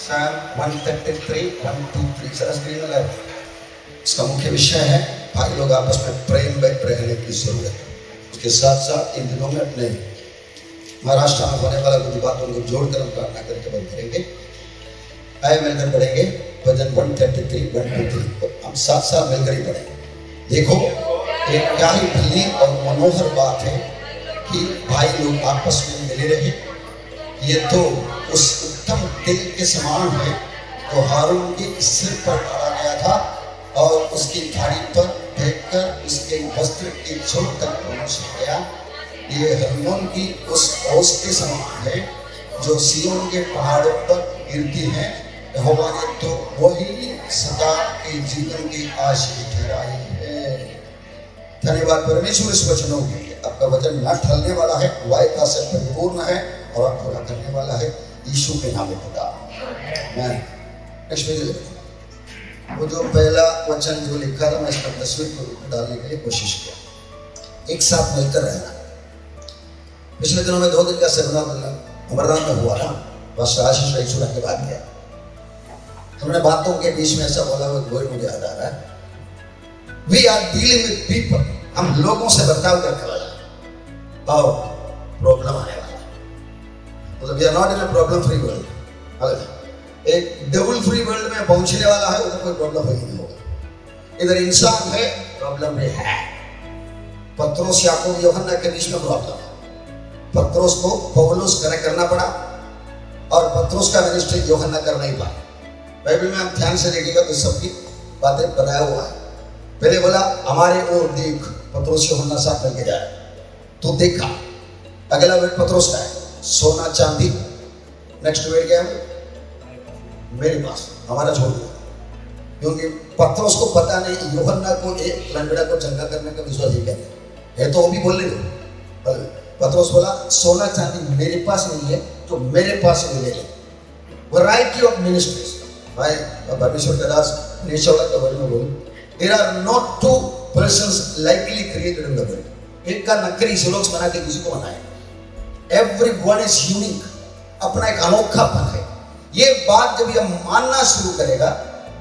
Psalm 133, 123 सारा screen में लगाए। इसका मुख्य विषय है भाई लोग आपस में प्रेम में रहने की जरूरत है। उसके साथ साथ इन दिनों में अपने महाराष्ट्र में होने वाला कुछ बातों को जोड़कर हम प्रार्थना करके बंद करेंगे। आए मिलकर पढ़ेंगे भजन 133, 123 हम साथ साथ मिलकर ही पढ़ेंगे। देखो एक क्या ही भली और मनोहर बात है कि भाई लोग आपस में मिले रहे। ये तो उस उत्तम तेल के समान है तो हारून के सिर पर डाला गया था और उसकी धाड़ी पर फेंककर उसके वस्त्र की छोर तक पहुंच गया। ये हरमोन की उस ओस के समान है जो सिय्योन के पहाड़ों पर गिरती है। यहोवा ने तो वही सदा के जीवन की आशीष ठहराई है। धन्यवाद परमेश्वर इस वचनों के लिए। आपका वचन न ठहरने वाला है, वायता से परिपूर्ण है और आप पूरा करने वाला है यीशु के नाम में खुदा। मैं नेक्स्ट पेज वो जो पहला वचन जो लिखा था मैं इसका तस्वीर को डालने के लिए कोशिश किया। एक साथ मिलकर रहना। पिछले दिनों में 2 दिन का सेमिनार अमरनाथ में हुआ था। बस आशीष रही सुना के बाद गया। हमने बातों के बीच में ऐसा बोला हुआ कोई मुझे याद आ रहा है। We are dealing with people. हम लोगों से बर्ताव करने वाला और प्रॉब्लम आने वाला है। मतलब we are not in a problem free world. एक डेविल फ्री वर्ल्ड में पहुंचने वाला है उधर कोई प्रॉब्लम ही नहीं होगा। इधर इंसान है प्रॉब्लम में है। पत्रोस याकूब यूहन्ना के बीच में प्रॉब्लम है। पत्रोस को पौलुस करना पड़ा और पत्रोस का मिनिस्ट्री यूहन्ना कर नहीं पाया। बाइबल में आप ध्यान से देखिएगा तो सबकी बातें बनाया हुआ है। पहले बोला हमारे ओर देख, पत्रोस यूहन्ना साथ मिलके जाए तो देखा। अगला वर्ड पत्रोस का है सोना चांदी। नेक्स्ट वर्ड क्या है? मेरे पास, हमारा छोड़ दिया। क्योंकि पत्रोस को पता नहीं यूहन्ना को एक लंगड़ा को चंगा करने का विश्वास ही क्या है तो वो भी बोल ले। पत्रोस बोला सोना चांदी मेरे पास नहीं है तो मेरे पास भी ले ले। Variety of ministries. भाई परमेश्वर का दास निश्चय का वर्ड में बोलूं, there are not 2 persons likely created in the world। एक का नकली सिलोक्स बना के किसी को बनाया। Everyone is unique. अपना एक अनोखापन है। ये बात जब ये मानना शुरू करेगा,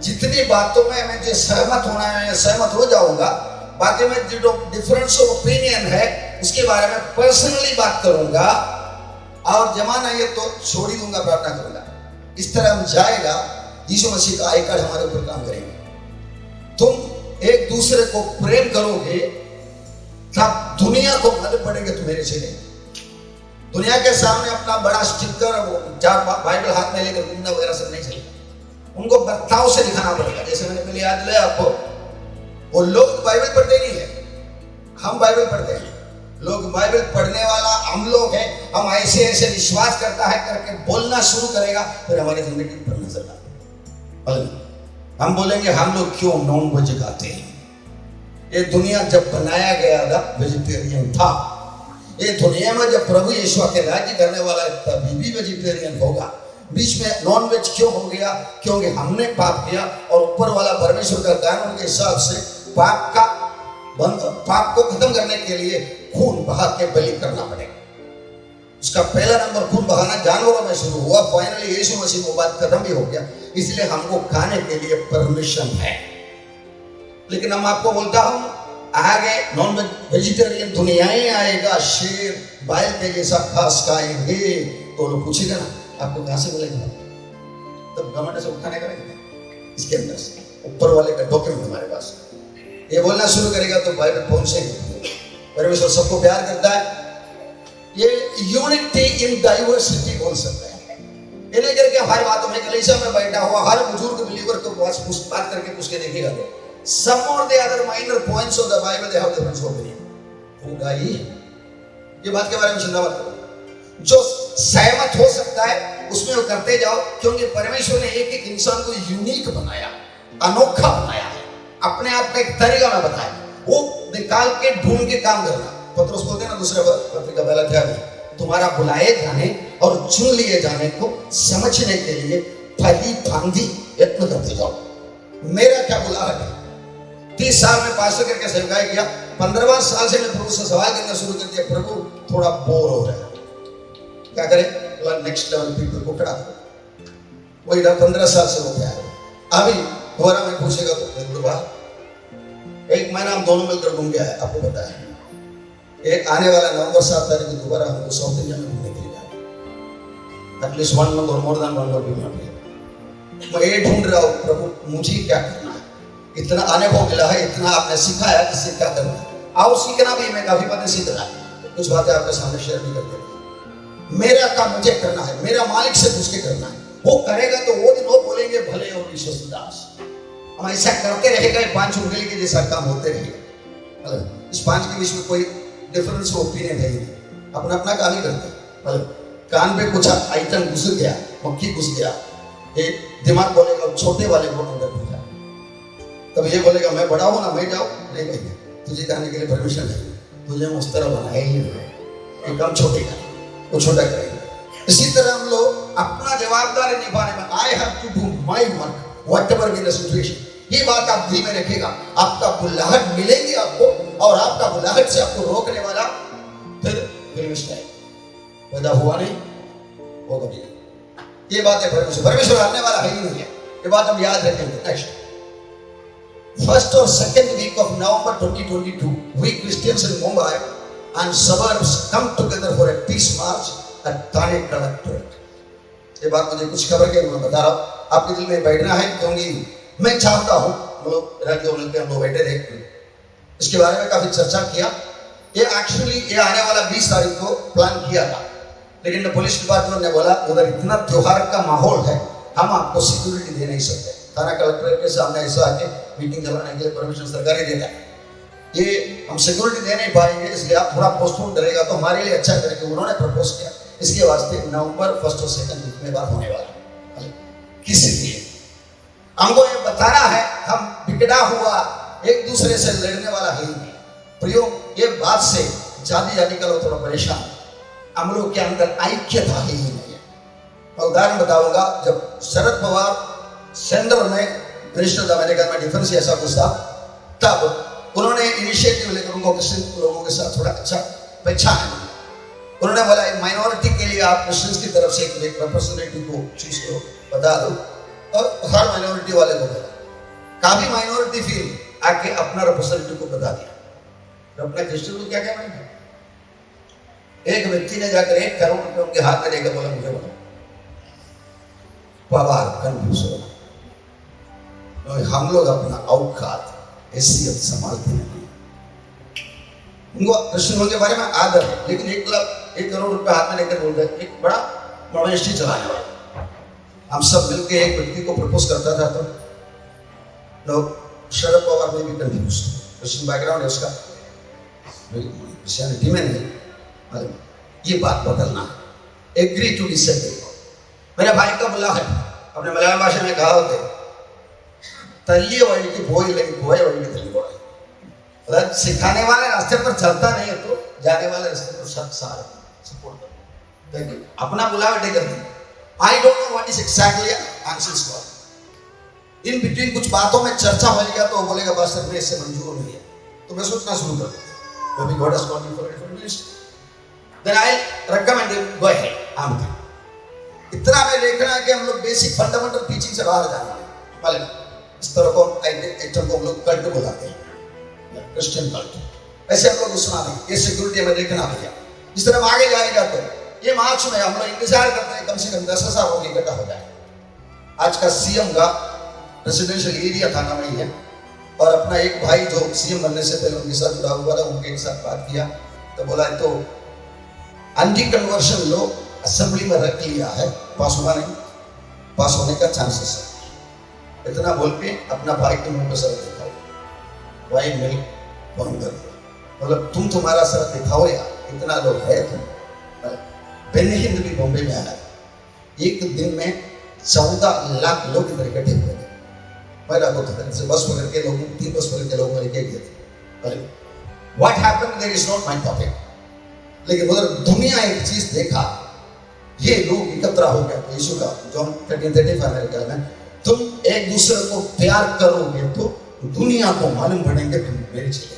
जितनी बातों में मैं जो सहमत होना है सहमत हो जाऊंगा, बाकी में जो डिफरेंस ऑफ ओपिनियन है उसके बारे में पर्सनली बात करूंगा और जमाना ये तो छोड़ ही दूंगा, प्रार्थना करूंगा। इस तरह हम जाएगा यीशु मसीह का आइकन हमारे ऊपर काम करेंगे। तुम एक दूसरे को प्रेम करोगे तब दुनिया को मालूम पड़ेगा तुम मेरे चेले। दुनिया के सामने अपना बड़ा स्टिकर बाइबल हाथ में लेकर घूमना वगैरह सब नहीं चलेगा। उनको बर्ताव से दिखाना पड़ेगा। जैसे मैंने पहले याद दिलाया आपको, वो लोग बाइबल पढ़ते नहीं है, हम बाइबल पढ़ते हैं। लोग बाइबल पढ़ने वाला हम लोग हैं। हम ऐसे ऐसे विश्वास करता है करके बोलना शुरू करेगा फिर हमारी जिंदगी पर नजर आता। हम बोलेंगे हम लोग क्यों नॉन वेज खाते हैं। ये दुनिया जब बनाया गया था वेजिटेरियन था। ये दुनिया में जब प्रभु यीशु के राज्य करने वाला तभी भी वेजिटेरियन होगा। बीच में नॉन वेज क्यों हो गया? क्योंकि हमने पाप किया और ऊपर वाला परमेश्वर का कानून के हिसाब से पाप को खत्म करने के लिए खून बहा के बलि करना पड़ेगा। उसका पहला नंबर खून बहाना जानवरों में शुरू हुआ। फाइनली यीशु मसीह को बात खत्म भी हो गया। इसलिए हमको खाने के लिए परमिशन है। लेकिन हम आपको बोलता हूं आगे नॉन वेजिटेरियन दुनियाएं आएगा। शेर बैल के जैसा घास खाएंगे तो लोग पूछेगा ना आपको कहां से मिलेगा? तब गवर्नमेंट से उठाने करेंगे। इसके अंदर से ऊपर वाले का डॉक्यूमेंट हमारे पास ये बोलना शुरू करेगा तो बाइबल पहुंचेंगे। परमेश्वर सबको प्यार करता है। ये यूनिटी इन डाइवर्सिटी बोल सकते हैं। ये नहीं करके हर बातों में कलीसिया में बैठा हुआ हर बुजुर्ग बिलीवर को बात करके पूछ के देखिएगा तो some or the other minor points of the Bible they have different opinion होगा ही। ये बात के बारे में चिंता मत करो। जो सहमत हो सकता है उसमें वो करते जाओ, क्योंकि परमेश्वर ने एक एक इंसान को यूनिक बनाया, अनोखा बनाया है। अपने आप में एक तरीका में बताया, वो निकाल के ढूंढ के काम करना। पत्रोस बोलते ना दूसरे पत्रिका पहला अध्याय में, तुम्हारा बुलाए जाने और चुन लिए जाने को समझने के लिए भली भांति यत्न करते जाओ। मेरा क्या बुलाहट है? 30 साल में पास्टर करके सेवकाई किया। 15वां साल से मैं प्रभु से सवाल करना शुरू कर दिया, प्रभु थोड़ा बोर हो रहा है, क्या करें? नेक्स्ट लेवल पीपल को खड़ा करो। वो इधर 15 साल से हो गया है। अभी दोबारा मैं पूछेगा तो एक महीना हम दोनों मिलकर घूम गया है, आपको पता है। एक आने वाला नवंबर 7 तारीख को दोबारा हमको साउथ इंडिया में घूमने के लिए जाना, एटलीस्ट 1 मंथ और मोर देन 1 मंथ भी। मैं ये ढूंढ रहा हूँ प्रभु मुझे क्या करना है, इतना अनुभव मिला है, इतना आपने सिखाया इससे क्या करना है। आओ सीखना भी, मैं काफी बातें सीख रहा है, कुछ बातें आपके सामने शेयर भी करते। मेरा काम मुझे करना है, मेरा मालिक से पूछ के करना है। वो करेगा तो वो दिन वो बोलेंगे भले और विश्वासदास। हम ऐसा करते रहेगा, 5 उंगली के जैसा काम होते रहेगा। इस 5 के बीच में कोई डिफरेंस ओपिनियन है नहीं, अपना अपना काम ही करते। कान पे कुछ आइटम घुस गया, मक्खी घुस गया, ये दिमाग बोलेगा छोटे वाले को अंदर घुसा। तब ये बोलेगा मैं बड़ा हूं ना, मैं जाऊं नहीं भैया, तुझे जाने के लिए परमिशन है, तुझे उस तरह बनाया ही नहीं, ये काम छोटे का वो छोटा करेगा। इसी तरह हम लोग अपना जवाबदारी निभाने में I have to do my work whatever be the situation. ये बात आप दिल में रखिएगा, आपका बुलाहट मिलेगी आपको, और आपका बुलाहट से आपको रोकने वाला फिर मिस्टेक पैदा हुआ नहीं होगा भी। ये बात है, परमेश्वर हारने वाला है ही नहीं है, ये बात हम याद रखेंगे। नेक्स्ट, फर्स्ट और second week of November 2022 we Christians in Mumbai and suburbs come together for a peace march at Thane Collectorate। ये बात मुझे कुछ खबर के मैं बता रहा हूँ, आपके दिल में बैठना है, क्योंकि मैं चाहता हूँ हम लोग राज्यों मिलकर हम लोग बैठे थे, इसके बारे में काफी चर्चा किया। ये एक्चुअली ये आने वाला 20 तारीख को प्लान किया था, लेकिन पुलिस डिपार्टमेंट ने बोला उधर इतना त्योहार का माहौल है, हम आपको सिक्योरिटी दे नहीं सकते। थाना कलेक्टर के सामने ऐसा आके मीटिंग चलाने के लिए परमिशन सरकार ही देता है, ये हम सिक्योरिटी दे नहीं पाएंगे, इसलिए आप थोड़ा पोस्टपोन करेगा तो हमारे लिए अच्छा करेंगे। उन्होंने प्रपोज किया, इसके वास्ते नवंबर 1 और 2 वीक में बात होने वाला। किस लिए हमको ये बताना है, हम बिगड़ा हुआ एक दूसरे से लड़ने वाला है ही नहीं। प्रियो, ये बात से जाति का लोग थोड़ा परेशान, हम लोग के अंदर ऐक्यता ही नहीं है। मैं उदाहरण बताऊंगा, जब शरद पवार सेंटर में मिनिस्टर था, मैंने कहा मैं डिफेंस ऐसा कुछ था, तब उन्होंने इनिशिएटिव लेकर उनको क्रिश्चियन लोगों के साथ थोड़ा अच्छा पहचान है। उन्होंने बोला माइनॉरिटी के लिए आप क्रिश्चियंस की तरफ से एक रिप्रेजेंटेटिव को चूज करो, बता दो, और हर माइनॉरिटी वाले को बोला। काफी माइनॉरिटी फील आके अपना रिप्रेजेंटेटिव को बता दिया। अपना क्रिश्चियन को क्या क्या मानेंगे? एक व्यक्ति ने जाकर 1 करोड़ रुपए उनके हाथ में देकर बोला मुझे बोला, पवार कंफ्यूज हो, हम लोग अपना औकात हैसियत संभालते नहीं। उनको कृष्ण के बारे में आदर है, लेकिन 1 करोड़ रुपए हाथ में लेकर बोल रहे, एक बड़ा मवेशी चलाने वाला। हम सब मिलकर एक व्यक्ति को प्रपोज करता था, तो लोग शरद पवार में भी कंफ्यूज, कृष्ण बैकग्राउंड है उसका, क्रिश्चियनिटी में नहीं। ये बात बदलना है, एग्री टू डिसएग्री। मेरे भाई का बुला है, अपने मलयालम भाषा में कहा होते तलिए वाली की बोई लगी, बोए वाली की तली बोई। मतलब सिखाने वाले रास्ते पर चलता नहीं है तो जाने वाले रास्ते पर सब सारे सपोर्ट कर। देखिए अपना बुलावा taker the. I don't know what is exactly answers for. In between कुछ बातों में चर्चा हो गया तो वो बोलेगा बस सर मैं इससे मंजूर नहीं है, तो मैं सोचना शुरू कर दूंगा, maybe God has called me for a different ministry, then I recommend him go ahead, I'm good। इतना मैं देखना है कि हम लोग बेसिक फंडामेंटल टीचिंग से बाहर जाना है। मालूम इस तरह को आइटम को हम लोग कल्ट बुलाते हैं, क्रिश्चियन कल्ट। ऐसे हम लोग सुना नहीं, ये सिक्योरिटी हमें देखना भैया। जिस तरह हम आगे जाएगा तो ये मार्च में हम लोग इंतजार करते हैं कम से कम 10,000 लोग इकट्ठा हो जाए। आज का सीएम का रेसिडेंशियल एरिया थाना में ही है, और अपना एक भाई जो सीएम बनने से पहले उनके साथ जुड़ा हुआ था, उनके साथ बात किया तो बोला तो एंटी कन्वर्शन लोग असेंबली में रख लिया है, पास हुआ नहीं, पास होने का चांसेस है। इतना बोल के अपना भाई के मुंह पे सर दिखाओ, भाई मिल बंद कर, मतलब तुम तुम्हारा सर दिखाओ यार, इतना लोग है तुम। बेनी हिंद भी बॉम्बे में आया, एक दिन में 14 लाख लोग इधर इकट्ठे हुए थे। पहला तो से बस पकड़ के लोग 3 बस पकड़ के लोग लेके गए थे। What happened there is not my topic, लेकिन उधर दुनिया एक चीज देखा, ये लोग एकत्र हो गए तो यीशु का जॉन 13:35 में तुम एक दूसरे को प्यार करोगे तो दुनिया को मालूम पड़ेंगे तुम मेरे चेले।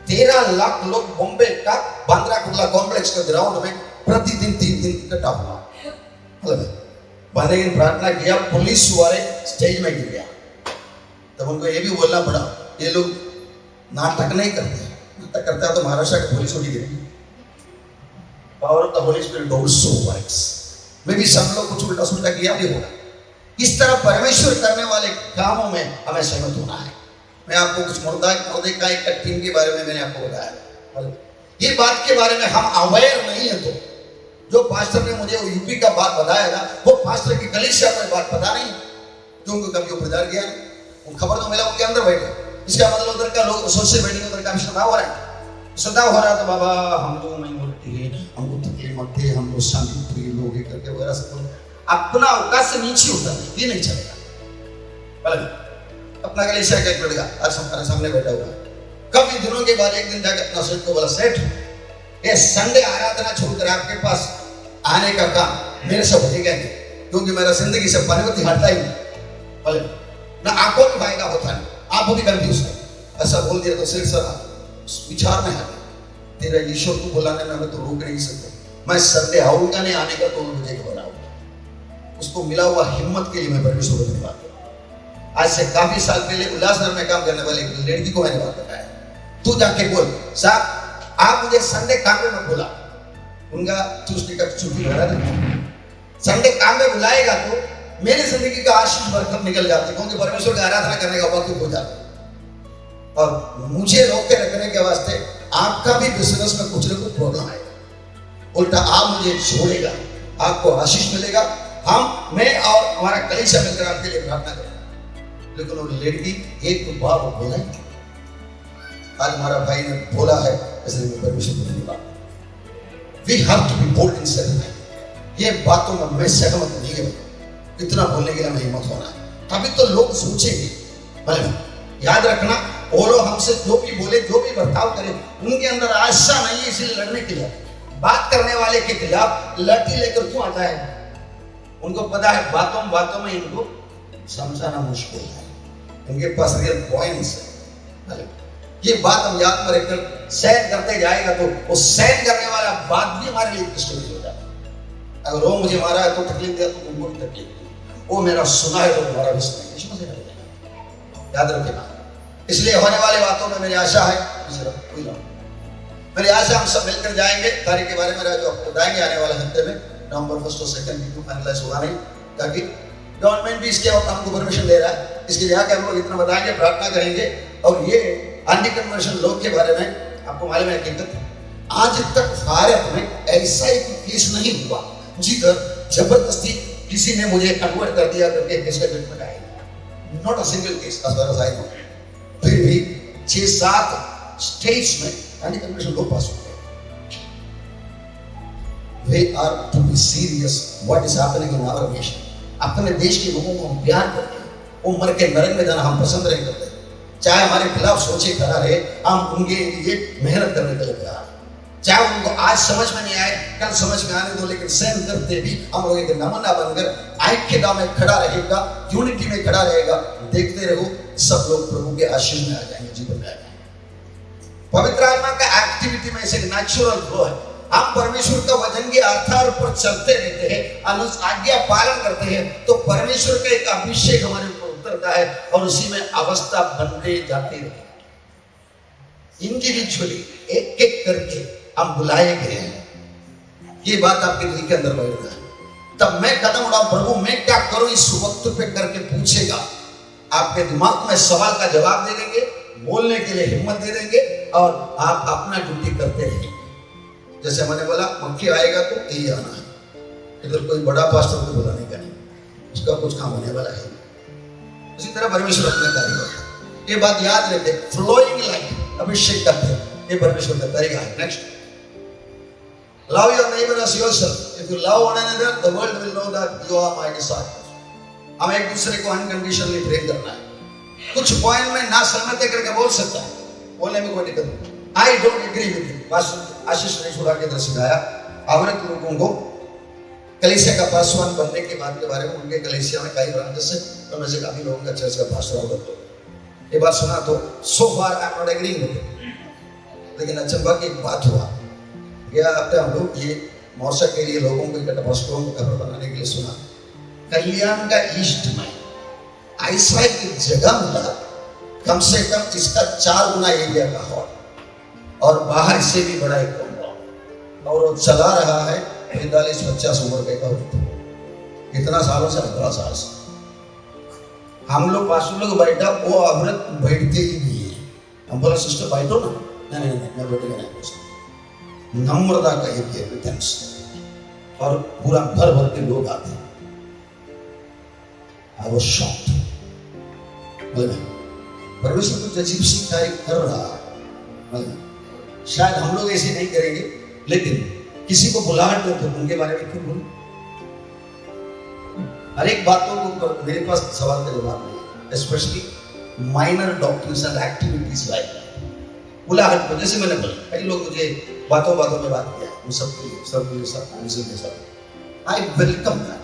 13 लाख लोग बॉम्बे का बांद्रा कुर्ला कॉम्प्लेक्स के ग्राउंड में प्रतिदिन 3 दिन इकट्ठा हुआ। बंदे ने प्रार्थना किया, पुलिस वाले स्टेज में गिर गया। तब उनको ये भी बोलना पड़ा, ये लोग नाटक नहीं करते, नाटक करता है तो महाराष्ट्र की पुलिस उठी गिरी। Power of the holy spirit don't so works. मे भी सब लोग कुछ उल्टा सुल्टा किया भी होगा। इस तरह परमेश्वर करने वाले कामों में हमें सहमत होना है। मैं आपको कुछ मुर्दा का एक टीम के बारे में मैंने आपको बताया, ये बात के बारे में हम अवेयर नहीं है। तो जो पास्टर ने मुझे यूपी का बात बताया था, वो पास्टर की कलीसिया में बात पता नहीं, जो उनको कभी प्रचार किया नहीं, वो खबर तो मिला उनके अंदर बैठे। इसका मतलब उधर का लोग सोचते बैठे, उधर का श्रद्धा हो रहा है, श्रद्धा हो रहा है। तो बाबा हम लोग माइनॉरिटी है, हमको तकलीफ मत है, हम लोग शांति प्रिय लोग है करके वगैरह सब अपना औकात से नीचे होता है, ये नहीं चलेगा। अपना कलीसिया क्या करेगा, आज हमारे सामने बैठा हुआ। कभी दिनों के बाद एक दिन जाकर अपना सेठ को बोला, सेठ ये संडे आराधना छोड़कर आपके पास आने का काम मेरे से होगा नहीं, क्योंकि मेरा जिंदगी से परिवर्तन हटता ही नहीं, बोले ना आंखों में फायदा होता नहीं, आप भी कंफ्यूज है। ऐसा बोल दिया तो सेठ सर विचार में है, तेरा ईश्वर को बुलाने में मैं तो रोक नहीं सकता, मैं संडे आऊंगा नहीं, आने का तो मुझे बनाऊंगा। उसको मिला हुआ हिम्मत के लिए मैं परमेश्वर को धन्यवाद करता। आज से काफी साल पहले उल्लासनगर में काम करने वाले एक लड़की को मैंने बात बताया, तू जाके बोल साहब आप मुझे संडे काम में मत बुला, उनका ट्यूसडे का छुट्टी हो रहा था, संडे काम में बुलाएगा तो मेरी जिंदगी का आशीष बरकत निकल जाती, क्योंकि परमेश्वर की आराधना करने का वक्त हो जाता। और मुझे रोक के रखने के वास्ते आपका भी बिजनेस में कुछ न कुछ प्रॉब्लम आएगा, उल्टा आप मुझे छोड़ेगा, आपको आशीष मिलेगा। हम मैं और हमारा कलीसिया मिलकर आपके लिए प्रार्थना करेंगे। लेकिन वो लड़की एक बार वो बोला ही, आज हमारा भाई ने बोला है, इसलिए मैं परमेश्वर को धन्यवाद। We have to be bold in saying ये बातों में मैं सहमत नहीं है, इतना बोलने के लिए मैं हिम्मत होना है, तभी तो लोग सोचेंगे। भले याद रखना, वो लोग हमसे जो भी बोले, जो भी बर्ताव करें, उनके अंदर आशा नहीं है, इसलिए लड़ने के लिए बात करने वाले के खिलाफ लाठी लेकर क्यों आता है? उनको पता है बातों बातों में इनको समझाना मुश्किल है, इनके पास रियल पॉइंट्स है। ये बात हम याद में रखकर सहन करते जाएगा तो वो सहन करने वाला बात भी हमारे लिए स्टोरी हो जाता है। अगर वो मुझे मारा है तो तकलीफ दिया तो उनको भी तकलीफ दी, वो मेरा सुना है तो तुम्हारा भी सुना है, याद रखेगा। इसलिए होने वाले बातों में मेरी आशा है, मेरी आशा हम सब मिलकर जाएंगे। तारीख के बारे में जो आपको बताएंगे आने वाले हफ्ते में, नवंबर 1 और 2 वीक फाइनलाइज हुआ नहीं, ताकि गवर्नमेंट भी इसके हमको परमिशन दे रहा है, इसके लिए आके हम लोग इतना बताएंगे, प्रार्थना करेंगे। और ये अन्य कन्वर्शन लोग के बारे में आपको मालूम है कि आज तक भारत में ऐसा ही केस नहीं हुआ जिधर जबरदस्ती किसी ने मुझे कन्वर्ट कर दिया करके केस का जजमेंट आएगा। Not a single case as far as I know. फिर भी 6-7 स्टेट्स में अन्य कन्वर्शन लोग पास हो गए। We are to be serious what is happening in our nation. अपने देश के लोगों को हम प्यार करते हैं, वो मर के नरक में जाना हम पसंद नहीं करते। चाहे हमारे खिलाफ सोचे खड़ा रहे, हम उनके लिए मेहनत करने के लिए तैयार हैं। चाहे उनको आज समझ में नहीं आए, कल समझ में आने दो, लेकिन सहन करते भी हम लोग एक नमूना बनकर ऐक्यता में खड़ा रहेगा, यूनिटी में खड़ा रहेगा। देखते रहो, सब लोग प्रभु के आशीष में आ जाएंगे, जीवन में आ जाएंगे। पवित्र आत्मा का एक्टिविटी में एक नेचुरल फ्लो है। हम परमेश्वर का वचन के आधार पर चलते रहते हैं, आज्ञा पालन करते हैं, तो परमेश्वर का एक अभिषेक हमारे ऊपर उतरता है और उसी में अवस्था बनते जाते रहते। इंडिविजुअली एक एक करके हम बुलाए गए हैं। ये बात आपके दिल के अंदर बैठ रहा है। तब मैं कदम उठाऊं, प्रभु मैं क्या करूं इस वक्त पे करके पूछेगा, आपके दिमाग में सवाल का जवाब दे देंगे, बोलने के लिए हिम्मत दे देंगे और आप अपना ड्यूटी करते रहेंगे। जैसे मैंने बोला, मक्खी आएगा तो यही आना है, इधर कोई बड़ा पास्टर को बुलाने का नहीं, उसका कुछ काम होने वाला है। उसी तरह परमेश्वर अपने कार्य करता है। ये बात याद रखते, फ्लोइंग लाइक अभिषेक करते हैं, ये परमेश्वर का तरीका है। Next, love your neighbour as yourself. If you love one another, the world will know that you are my disciples. हम एक दूसरे को अनकंडीशनली प्रेम करना है। कुछ पॉइंट में ना सहमति करके बोल सकता है, बोलने में कोई दिक्कत नहीं। I don't agree with you, Ashish ने छोड़ा के दर्शन आया। आवृत लोगों को कलीसिया का पासवान बनने की बात के बारे में, उनके कलीसिया में कई ब्रांचेस है, तो में से काफी लोगों का चर्च का पास्टर होगा। तो ये बात सुना तो so far I am not agreeing with it. लेकिन अचंभा की एक बात हुआ, गया हफ्ते हम लोग ये मौसम के लिए लोगों को इकट्ठा पास्टरों को कब्र बनाने के लिए सुना, कल्याण का ईस्ट में ऐसा एक जगह मिला, कम से कम इसका 4 गुना एरिया का हॉल और बाहर से भी बड़ा एक कॉम्पाउंड, और वो चला रहा है 45-50 उम्र के औरत। कितना सालों से? 18 साल से। हम लोग 5 लोग बैठा, वो औरत बैठते ही नहीं है। हम बोला सिस्टर बैठो ना, नहीं मैं बैठेगा नहीं। नम्रता का एक एविडेंस, और पूरा भर भर के लोग आते हैं। I was shocked। परमेश्वर कुछ अजीब सी कार्य कर रहा है। शायद हम लोग ऐसे नहीं करेंगे, लेकिन किसी को बुलाहट दो तो उनके बारे में क्यों बोलूं? हर एक बातों को मेरे पास सवाल का जवाब नहीं, specially minor doctrines and activities like बुलाहट को। जैसे मैंने बोला, कई लोग मुझे बातों में बात किया, वो सब आई वेलकम दैट,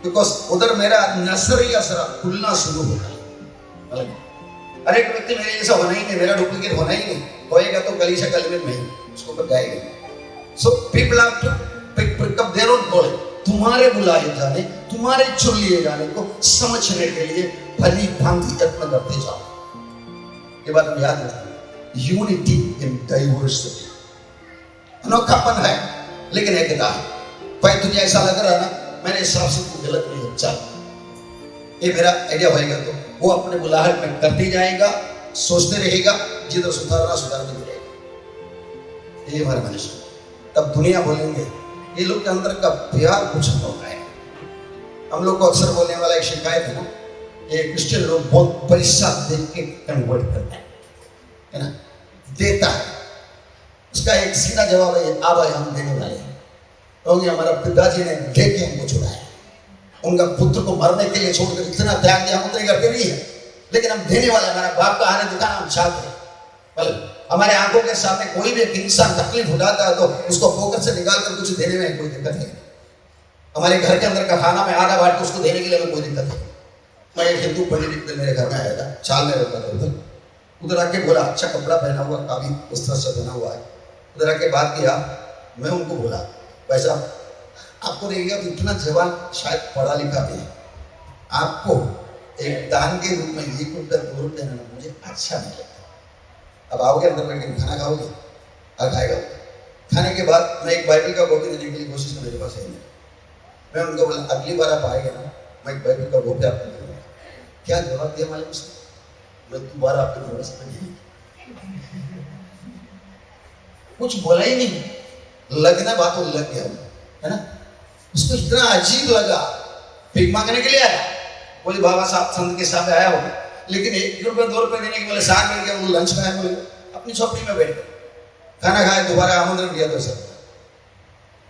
बिकॉज उधर मेरा नर्सरी असरा खुलना शुरू हो गया। हर एक व्यक्ति मेरे जैसा होना ही नहीं, मेरा डुप्लीकेट होना ही नहीं, होएगा तो कलीसिया कलमे में उसको पर गाएगा। So people have to pick up their own call. तुम्हारे बुलाए जाने, तुम्हारे चुन लिए जाने को समझने के लिए भली भांति यत्न करते जाओ। ये बात हम याद रखते हैं, यूनिटी इन डाइवर्सिटी। अनोखापन है लेकिन एकता है। भाई तुझे ऐसा लग रहा है ना, मेरे हिसाब से तू गलत नहीं है, चल ये मेरा आइडिया होएगा, तो वो अपने बुलाहट में करते जाएगा, सोचते रहेगा, जिधर सुधारते रहेगा। ये हमारा मनुष्य। तब दुनिया बोलेंगे ये लोग के अंदर का प्यार कुछ हो गया है। हम लोग को अक्सर बोलने वाला एक शिकायत है ना, ये क्रिश्चियन लोग बहुत पैसा दे के कन्वर्ट करते हैं, है ना, देता है। उसका एक सीधा जवाब है, आ भाई हम देने वाले हैं। तो हमारा पिताजी ने दे के हमको छुड़ाया, उनका पुत्र को मरने के लिए छोड़कर इतना त्याग दिया, हम उतने करते नहीं है, लेकिन हम देने वाले। हमारा बाप का आने दिखाना हम चाहते हैं। मतलब हमारे आंखों के सामने कोई भी इंसान तकलीफ उठाता है तो उसको पोकर से निकाल कर कुछ देने में कोई दिक्कत नहीं। हमारे घर के अंदर का खाना में आधा बांट के उसको देने के लिए कोई दिक्कत नहीं। मैं एक हिंदू पंडित मेरे घर में आया था, चाल में रहता था, उधर आके बोला, अच्छा कपड़ा पहना हुआ, काफी वस्त्र से बना हुआ है। उधर आके बात किया, मैं उनको बोला, भाई साहब आपको रहेगा तो इतना जवान शायद पढ़ा लिखा भी है, आपको एक दान के रूप में 1 रुपया 2 रुपया देना मुझे अच्छा नहीं लगता। अब आओगे अंदर बैठ के खाना खाओगे, खाएगा। खाने के बाद मैं एक बाइबल का कॉपी देने के लिए कोशिश मेरे पास है नहीं। मैं उनको बोला, अगली बार आप आएंगे ना, मैं एक बाइबल का कॉपी आपको दूंगा। क्या जवाब दिया मालूम से? मैं दोबारा आपके भरोसे में नहीं, कुछ बोला ही नहीं। लगना बात वो लग गया, है ना। उसको इतना अजीब लगा, भीख मांगने के लिए आया, बोले बाबा साहब संत के साथ आया होगा, लेकिन 1 रुपया 2 रुपये देने के बोले साथ मिल गया, वो लंच खाया, बोले अपनी झोपड़ी में बैठ गए, खाना खाया, दोबारा आमंत्रण किया तो sir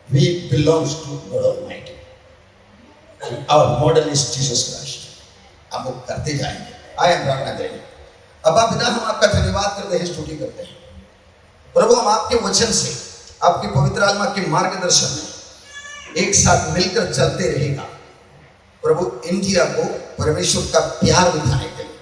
we belongs to God almighty, our model is Jesus Christ. आप वो करते जाएंगे, आए हम प्रार्थना करेंगे। अब आप पिता हम आपका धन्यवाद करते हैं, स्तुति करते हैं प्रभु। हम आपके वचन से, आपके पवित्र आत्मा के मार्गदर्शन में एक साथ मिलकर चलते रहेगा प्रभु। इंडिया को परमेश्वर का प्यार दिखाने के लिए,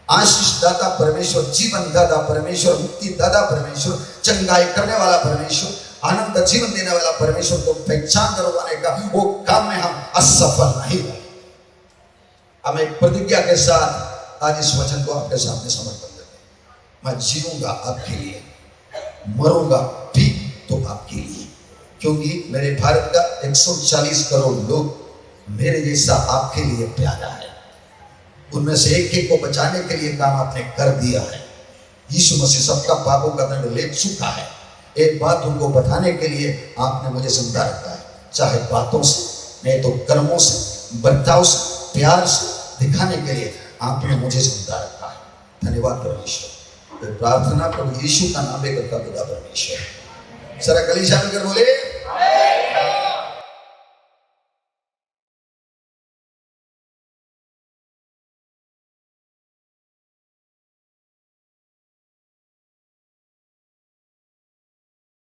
आशीष दाता परमेश्वर, जीवन दाता परमेश्वर, मुक्ति दाता परमेश्वर, चंगाई करने वाला परमेश्वर, आनंद जीवन देने वाला परमेश्वर को पहचान करवाने का वो काम में हम असफल नहीं हुए। हम एक प्रतिज्ञा के साथ आज इस वचन को आपके सामने समर्पण करते हैं। मैं जीऊंगा आपके लिए, मरूंगा भी तो आपके लिए, क्योंकि मेरे भारत का 140 करोड़ लोग मेरे जैसा आपके लिए प्यारा है। उनमें से एक को बचाने के लिए काम आपने कर दिया है। यीशु मसीह सबका पापों का दंड ले चुका है। एक बात उनको बताने के लिए आपने मुझे जिंदा रखा है, चाहे बातों से, नहीं तो कर्मों से, बर्ताव से, प्यार से दिखाने के लिए आपने मुझे जिंदा रखा है। धन्यवाद परमेश्वर। प्रार्थना प्रभु यीशु का नाम लेकर का पिता परमेश्वर। सारा कलीसिया मिलकर बोले